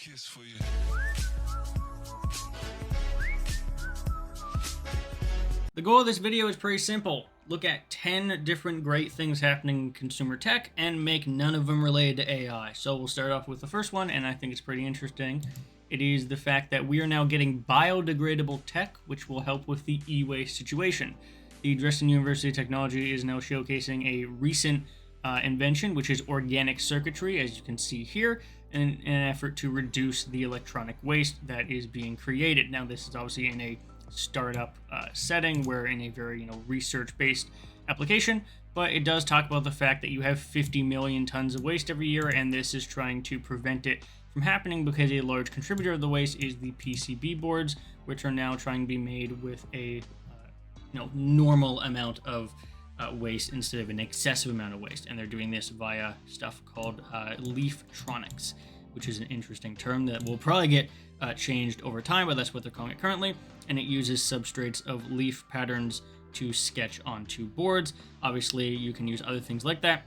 kiss for you. The goal of this video is pretty simple. Look at 10 different great things happening in consumer tech and make none of them related to AI. So we'll start off with the first one, and I think it's pretty interesting. It is the fact that we are now getting biodegradable tech, which will help with the e-waste situation. The Dresden University of Technology is now showcasing a recent invention, which is organic circuitry, as you can see here, in an effort to reduce the electronic waste that is being created. Now, this is obviously in a startup setting, where in a very research-based application, but it does talk about the fact that you have 50 million tons of waste every year, and this is trying to prevent it from happening because a large contributor of the waste is the PCB boards, which are now trying to be made with a normal amount of waste instead of an excessive amount of waste, and they're doing this via stuff called leaftronics, which is an interesting term that will probably get changed over time, but that's what they're calling it currently. And it uses substrates of leaf patterns to sketch onto boards. Obviously, you can use other things like that.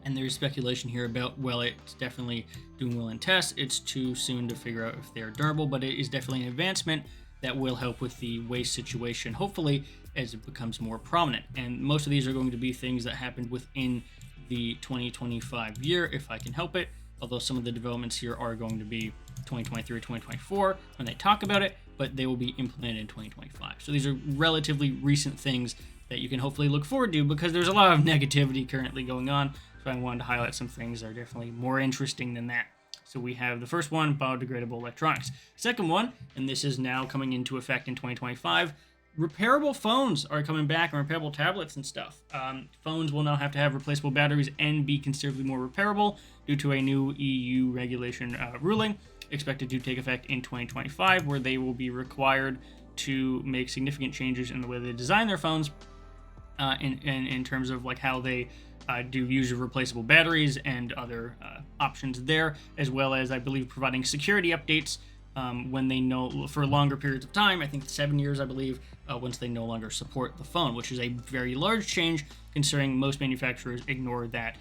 And there's speculation here about, well, it's definitely doing well in tests. It's too soon to figure out if they're durable, but it is definitely an advancement that will help with the waste situation, hopefully, as it becomes more prominent. And most of these are going to be things that happened within the 2025 year, if I can help it. Although some of the developments here are going to be 2023 or 2024 when they talk about it, but they will be implemented in 2025. So these are relatively recent things that you can hopefully look forward to, because there's a lot of negativity currently going on. So I wanted to highlight some things that are definitely more interesting than that. So we have the first one, biodegradable electronics. Second one, and this is now coming into effect in 2025, repairable phones are coming back, and repairable tablets and stuff. Phones will now have to have replaceable batteries and be considerably more repairable due to a new EU regulation ruling expected to take effect in 2025, where they will be required to make significant changes in the way they design their phones, in terms of like how they do use of replaceable batteries and other options there, as well as, I believe, providing security updates when they know for longer periods of time. I think 7 years, I believe, once they no longer support the phone, which is a very large change considering most manufacturers ignore that.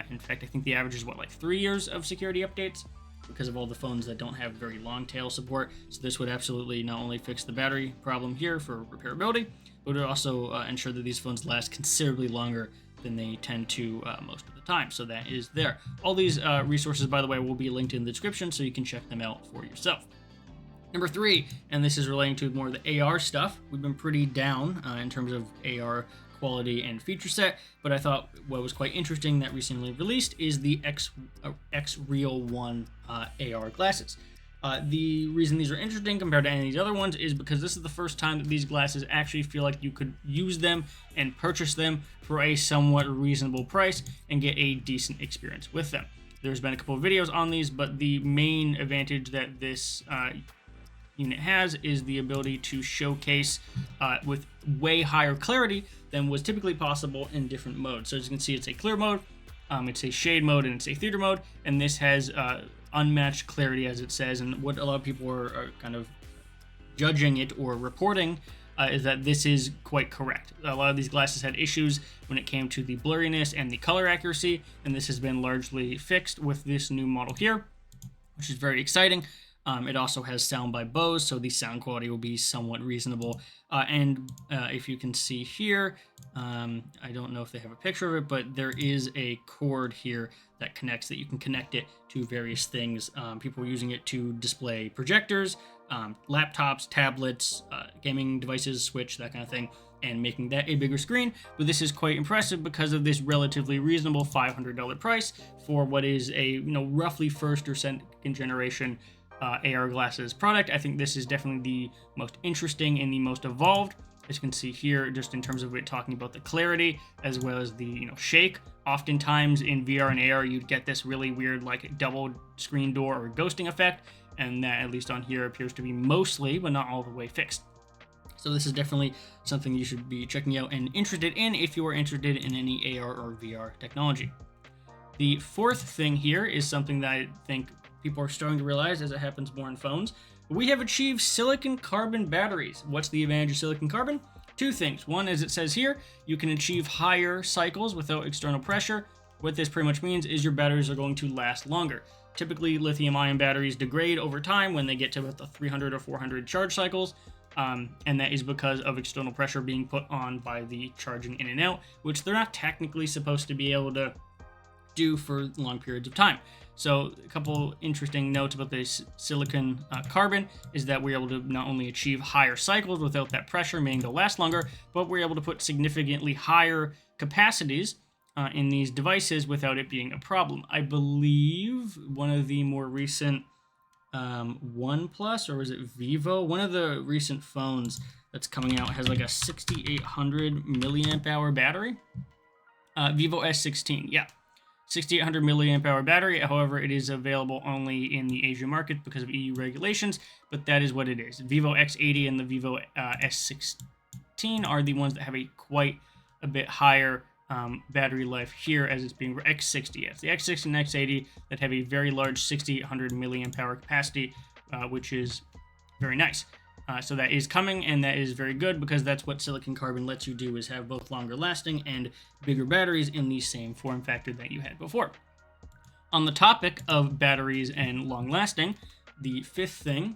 In fact, I think the average is 3 years of security updates, because of all the phones that don't have very long tail support. So this would absolutely not only fix the battery problem here for repairability, but it would also ensure that these phones last considerably longer than they tend to most of the time. So that is there. All these resources, by the way, will be linked in the description, so you can check them out for yourself. Number 3, and this is relating to more of the AR stuff. We've been pretty down in terms of AR quality and feature set, but I thought what was quite interesting that recently released is the X-Real 1 AR glasses. The reason these are interesting compared to any of these other ones is because this is the first time that these glasses actually feel like you could use them and purchase them for a somewhat reasonable price and get a decent experience with them. There's been a couple of videos on these, but the main advantage that this unit has is the ability to showcase with way higher clarity than was typically possible in different modes. So as you can see, it's a clear mode, it's a shade mode, and it's a theater mode, and this has unmatched clarity, as it says. And what a lot of people are kind of judging it or reporting is that this is quite correct. A lot of these glasses had issues when it came to the blurriness and the color accuracy, and this has been largely fixed with this new model here, which is very exciting. It also has sound by Bose, so the sound quality will be somewhat reasonable. And if you can see here, I don't know if they have a picture of it, but there is a cord here that connects, that you can connect it to various things. People are using it to display projectors, laptops, tablets, gaming devices, Switch, that kind of thing, and making that a bigger screen. But this is quite impressive because of this relatively reasonable $500 price for what is a roughly first or second generation AR glasses product. I think this is definitely the most interesting and the most evolved, as you can see here, just in terms of it talking about the clarity as well as the shake. Oftentimes in VR and AR, you'd get this really weird double screen door or ghosting effect, and that, at least on here, appears to be mostly, but not all the way, fixed. So this is definitely something you should be checking out and interested in if you are interested in any AR or VR technology. The fourth thing here is something that I think people are starting to realize as it happens more in phones. We have achieved silicon carbon batteries. What's the advantage of silicon carbon? 2 things. One, as it says here, you can achieve higher cycles without external pressure. What this pretty much means is your batteries are going to last longer. Typically, lithium-ion batteries degrade over time when they get to about the 300 or 400 charge cycles, and that is because of external pressure being put on by the charging in and out, which they're not technically supposed to be able to do for long periods of time. So a couple interesting notes about this silicon carbon is that we're able to not only achieve higher cycles without that pressure, meaning they'll last longer, but we're able to put significantly higher capacities in these devices without it being a problem. I believe one of the more recent OnePlus, or was it Vivo? One of the recent phones that's coming out has like a 6800 milliamp hour battery. Vivo S16, yeah. 6800 milliamp hour battery. However, it is available only in the Asian market because of EU regulations, but that is what it is. Vivo X80 and the Vivo S16 are the ones that have quite a bit higher battery life here, as it's being X60. Yes, the X60 and X80 that have a very large 6800 milliamp hour capacity, which is very nice. So that is coming, and that is very good because that's what silicon carbon lets you do, is have both longer lasting and bigger batteries in the same form factor that you had before. On the topic of batteries and long lasting, the fifth thing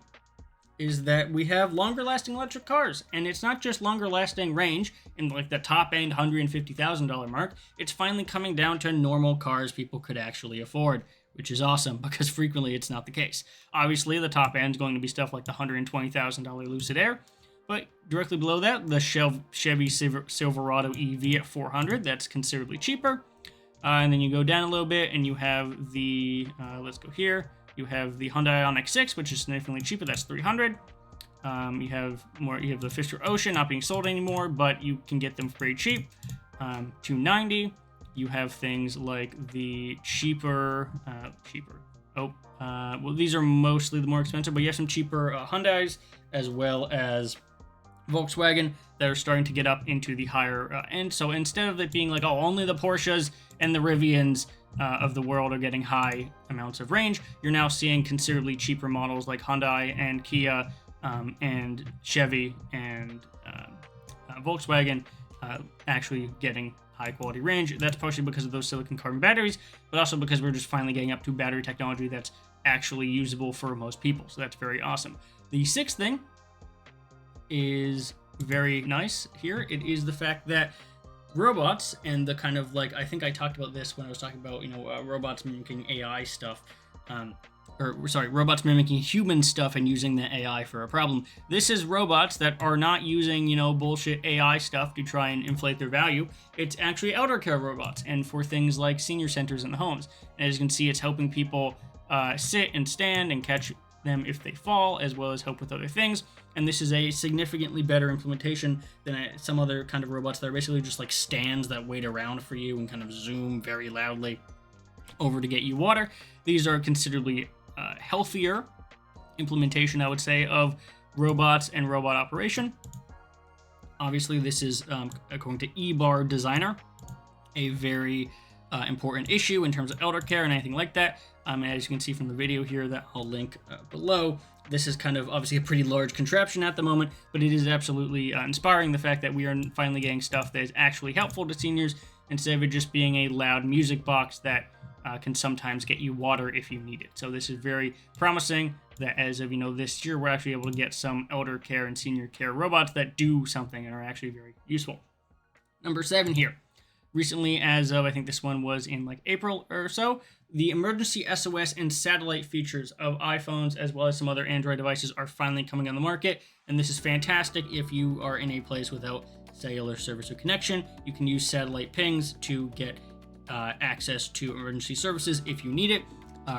is that we have longer lasting electric cars, and it's not just longer lasting range in like the top end $150,000 mark. It's finally coming down to normal cars people could actually afford, which is awesome because frequently it's not the case. Obviously, the top end is going to be stuff like the $120,000 Lucid Air, but directly below that, the Chevy Silverado EV at $400. That's considerably cheaper. And then you go down a little bit, and you have the let's go here. You have the Hyundai Ioniq 6, which is significantly cheaper. That's $300. You have the Fisker Ocean not being sold anymore, but you can get them very cheap. $290. You have things like the cheaper. Well, these are mostly the more expensive, but you have some cheaper Hyundais as well as Volkswagen that are starting to get up into the higher end. So instead of it being like, oh, only the Porsches and the Rivians of the world are getting high amounts of range, you're now seeing considerably cheaper models like Hyundai and Kia and Chevy and Volkswagen actually getting high quality range. That's partially because of those silicon carbon batteries, but also because we're just finally getting up to battery technology that's actually usable for most people. So that's very awesome. The sixth thing is very nice here. It is the fact that robots and the kind of like, I think I talked about this when I was talking about, robots mimicking AI stuff, robots mimicking human stuff and using the AI for a problem. This is robots that are not using, bullshit AI stuff to try and inflate their value. It's actually elder care robots, and for things like senior centers in the homes. And as you can see, it's helping people sit and stand and catch them if they fall, as well as help with other things. And this is a significantly better implementation than some other kind of robots that are basically just like stands that wait around for you and kind of zoom very loudly over to get you water. These are considerably healthier implementation, I would say, of robots and robot operation. Obviously, this is, according to eBar Designer, a very important issue in terms of elder care and anything like that. As you can see from the video here that I'll link below, this is kind of obviously a pretty large contraption at the moment, but it is absolutely inspiring, the fact that we are finally getting stuff that is actually helpful to seniors instead of it just being a loud music box that can sometimes get you water if you need it. So this is very promising that as of this year, we're actually able to get some elder care and senior care robots that do something and are actually very useful. Number 7 here. Recently, as of, I think this one was in like April or so, the emergency SOS and satellite features of iPhones as well as some other Android devices are finally coming on the market. And this is fantastic if you are in a place without cellular service or connection. You can use satellite pings to get access to emergency services if you need it,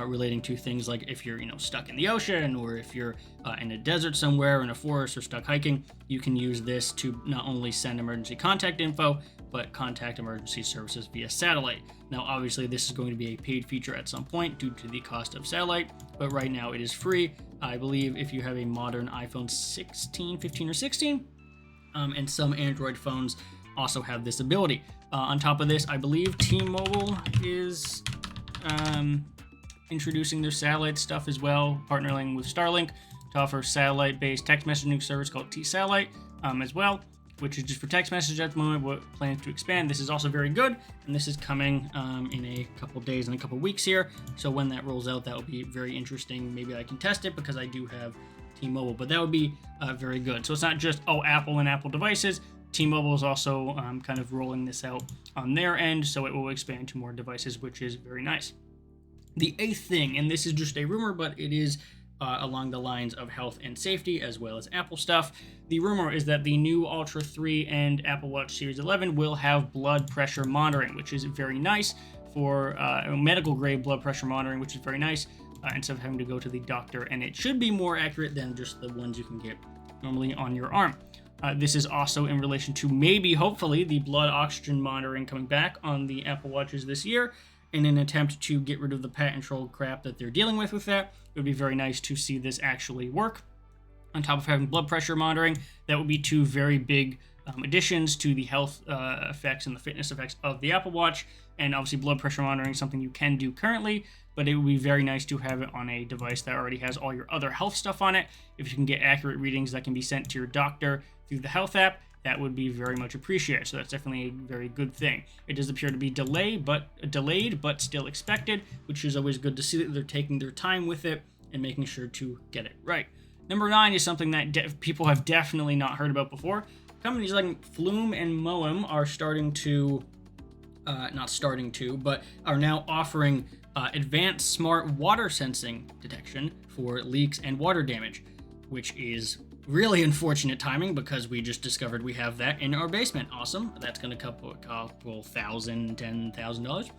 relating to things like if you're stuck in the ocean, or if you're in a desert somewhere, in a forest, or stuck hiking. You can use this to not only send emergency contact info, but contact emergency services via satellite. Now, obviously, this is going to be a paid feature at some point due to the cost of satellite, but right now it is free. I believe if you have a modern iPhone 16, 15, or 16, and some Android phones also have this ability. On top of this, I believe T-Mobile is introducing their satellite stuff as well, partnering with Starlink to offer satellite-based text messaging service called T-Satellite as well. which is just for text message at the moment, but plans to expand. This is also very good, and this is coming in a couple days and a couple weeks here. So when that rolls out, that will be very interesting. Maybe I can test it because I do have T-Mobile, but that would be very good. So it's not just, Apple and Apple devices. T-Mobile is also kind of rolling this out on their end, so it will expand to more devices, which is very nice. The eighth thing, and this is just a rumor, but it is along the lines of health and safety as well as Apple stuff. The rumor is that the new Ultra 3 and Apple Watch Series 11 will have blood pressure monitoring, which is very nice for medical grade blood pressure monitoring, which is very nice instead of having to go to the doctor. And it should be more accurate than just the ones you can get normally on your arm. This is also in relation to maybe, hopefully, the blood oxygen monitoring coming back on the Apple Watches this year in an attempt to get rid of the patent troll crap that they're dealing with that. It would be very nice to see this actually work. On top of having blood pressure monitoring, that would be two very big additions to the health effects and the fitness effects of the Apple Watch. And obviously blood pressure monitoring is something you can do currently, but it would be very nice to have it on a device that already has all your other health stuff on it. If you can get accurate readings that can be sent to your doctor through the health app, that would be very much appreciated. So that's definitely a very good thing. It does appear to be delayed, but still expected, which is always good to see that they're taking their time with it and making sure to get it right. Number 9 is something that people have definitely not heard about before. Companies like Flume and Moem are but are now offering advanced smart water sensing detection for leaks and water damage, which is really unfortunate timing because we just discovered we have that in our basement. Awesome. That's going to couple $10,000.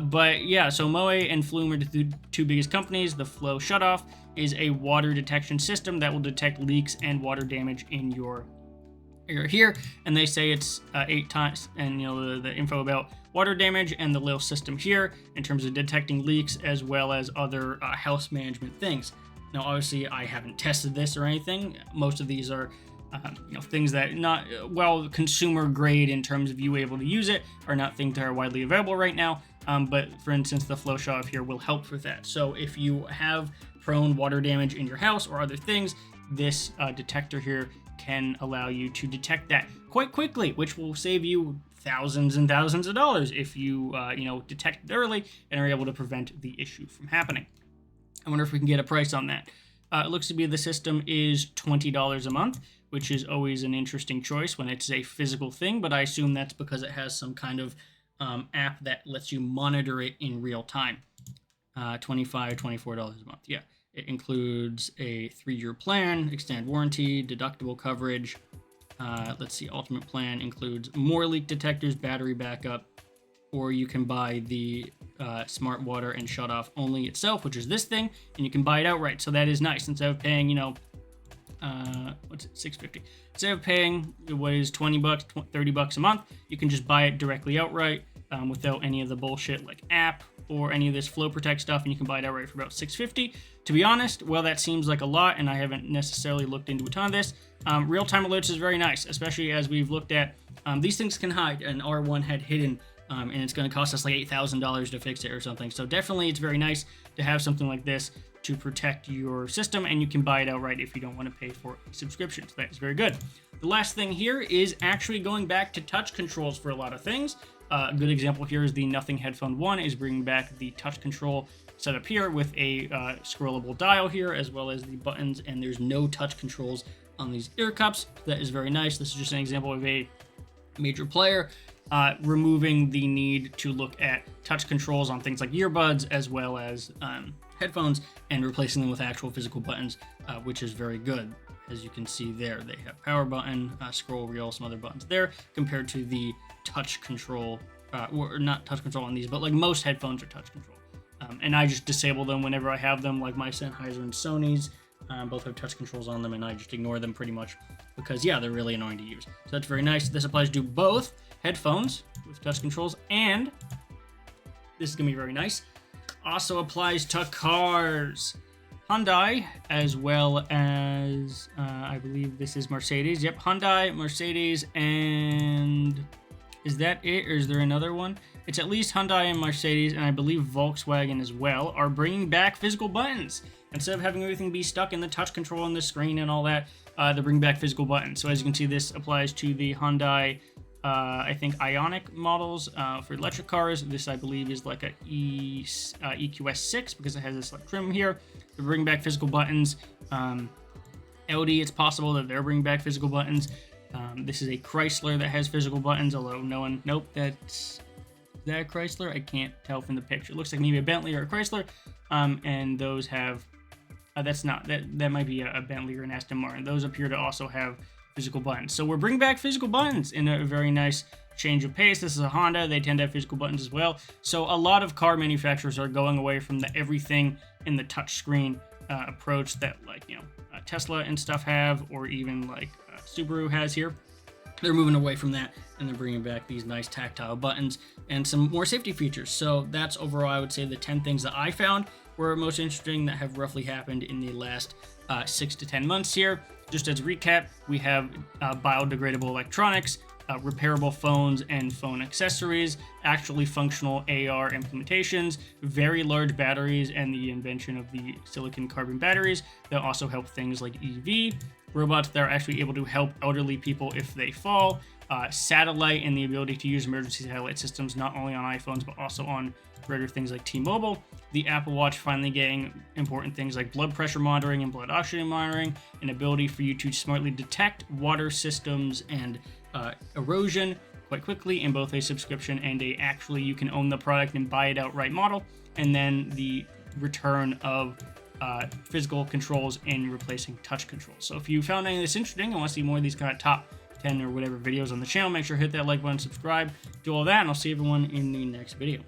But yeah, so Moe and Flume are the two biggest companies. The Flow Shutoff is a water detection system that will detect leaks and water damage in your here, and they say it's 8 times, and the info about water damage and the little system here in terms of detecting leaks as well as other house management things. Now, obviously, I haven't tested this or anything. Most of these are, things that not consumer grade in terms of you able to use it, are not things that are widely available right now. But for instance, the Flow Shutoff here will help with that. So if you have prone water damage in your house or other things, this detector here can allow you to detect that quite quickly, which will save you thousands and thousands of dollars if you, detect it early and are able to prevent the issue from happening. I wonder if we can get a price on that. It looks to be the system is $20 a month, which is always an interesting choice when it's a physical thing, but I assume that's because it has some kind of app that lets you monitor it in real time. $24 a month, yeah. It includes a 3-year plan, extended warranty, deductible coverage. Let's see, ultimate plan includes more leak detectors, battery backup, or you can buy the smart water and shut off only itself, which is this thing, and you can buy it outright. So that is nice. Instead of paying, $650. Instead of paying what is $20, $30 a month, you can just buy it directly outright without any of the bullshit like app or any of this Flow Protect stuff, and you can buy it outright for about $650. To be honest, well, that seems like a lot, and I haven't necessarily looked into a ton of this. Real-time alerts is very nice, especially as we've looked at. These things can hide, and R1 had hidden, and it's going to cost us like $8,000 to fix it or something. So definitely it's very nice to have something like this to protect your system, and you can buy it outright if you don't want to pay for a subscription. So that is very good. The last thing here is actually going back to touch controls for a lot of things. A good example here is the Nothing Headphone 1 is bringing back the touch control setup here with a scrollable dial here as well as the buttons, and there's no touch controls on these ear cups. That is very nice. This is just an example of a major player removing the need to look at touch controls on things like earbuds as well as headphones and replacing them with actual physical buttons, which is very good. As you can see there, they have power button, scroll wheel, some other buttons there compared to the touch control, or not touch control on these, but like most headphones are touch control. And I just disable them whenever I have them, like my Sennheiser and Sony's. Both have touch controls on them, and I just ignore them pretty much because, yeah, they're really annoying to use. So that's very nice. This applies to both headphones with touch controls, and this is going to be very nice. Also applies to cars. Hyundai, as well as, I believe this is Mercedes. Yep, Hyundai, Mercedes, and is that it, or is there another one? It's at least Hyundai and Mercedes, and I believe Volkswagen as well, are bringing back physical buttons. instead of having everything be stuck in the touch control on the screen and all that, they bring back physical buttons. So as you can see, this applies to the Hyundai, I think, Ioniq models for electric cars. This, I believe, is like a EQS6 because it has this like trim here. They bring back physical buttons. Audi, it's possible that they're bringing back physical buttons. This is a Chrysler that has physical buttons, although no one, nope, is that a Chrysler? I can't tell from the picture. It looks like maybe a Bentley or a Chrysler, and those have, that's not, that might be a Bentley or an Aston Martin. Those appear to also have physical buttons. So we're bringing back physical buttons in a very nice change of pace. This is a Honda. They tend to have physical buttons as well. So a lot of car manufacturers are going away from the everything in the touchscreen approach that, like, you know, Tesla and stuff have, or even like Subaru has here. They're moving away from that, and they're bringing back these nice tactile buttons and some more safety features. So that's overall, I would say, the 10 things that I found were most interesting that have roughly happened in the last 6 to 10 months here. Just as a recap, we have biodegradable electronics, repairable phones and phone accessories, actually functional AR implementations, very large batteries, and the invention of the silicon carbon batteries that also help things like EV, robots that are actually able to help elderly people if they fall, satellite and the ability to use emergency satellite systems not only on iPhones but also on greater things like T-Mobile, the Apple Watch finally getting important things like blood pressure monitoring and blood oxygen monitoring, an ability for you to smartly detect water systems and erosion quite quickly in both a subscription and a actually you can own the product and buy it outright model, and then the return of physical controls in replacing touch controls. So if you found any of this interesting and want to see more of these kind of top 10 or whatever videos on the channel, make sure to hit that like button, subscribe, do all that, and I'll see everyone in the next video.